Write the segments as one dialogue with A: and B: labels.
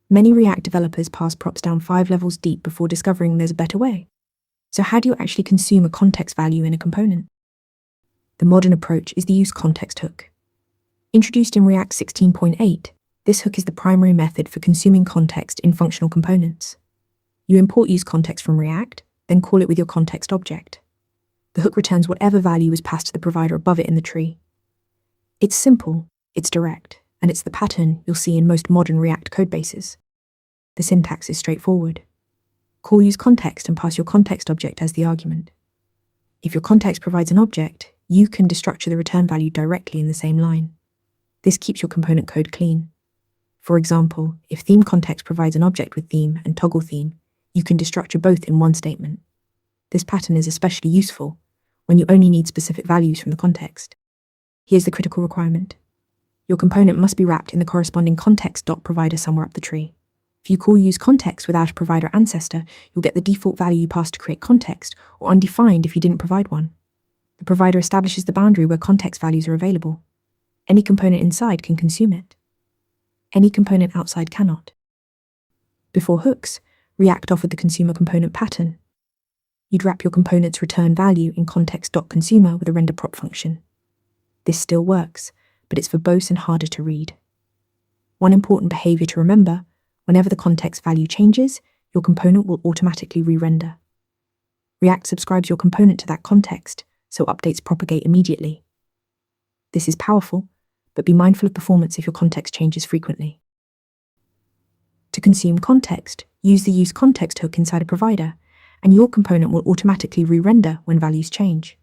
A: Many React developers pass props down 5 levels deep before discovering there's a better way. So how do you actually consume a context value in a component? The modern approach is the useContext hook. Introduced in React 16.8, this hook is the primary method for consuming context in functional components. You import useContext from React, then call it with your context object. The hook returns whatever value is passed to the provider above it in the tree. It's simple, it's direct, and it's the pattern you'll see in most modern React codebases. The syntax is straightforward. Call useContext and pass your context object as the argument. If your context provides an object, you can destructure the return value directly in the same line. This keeps your component code clean. For example, if theme context provides an object with theme and toggle theme, you can destructure both in one statement. This pattern is especially useful when you only need specific values from the context. Here's the critical requirement. Your component must be wrapped in the corresponding context.provider somewhere up the tree. If you call useContext without a provider ancestor, you'll get the default value you passed to create context, or undefined if you didn't provide one. The provider establishes the boundary where context values are available. Any component inside can consume it. Any component outside cannot. Before hooks, React offered the consumer component pattern. You'd wrap your component's return value in context.consumer with a render prop function. This still works, but it's verbose and harder to read. One important behavior to remember: whenever the context value changes, your component will automatically re-render. React subscribes your component to that context, so updates propagate immediately. This is powerful, but be mindful of performance if your context changes frequently. To consume context, use the useContext hook inside a provider, and your component will automatically re-render when values change.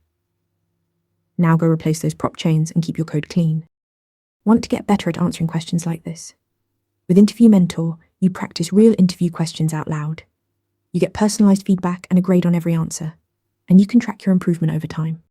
A: Now go replace those prop chains and keep your code clean. Want to get better at answering questions like this? With Interview Mentor, you practice real interview questions out loud. You get personalized feedback and a grade on every answer, and you can track your improvement over time.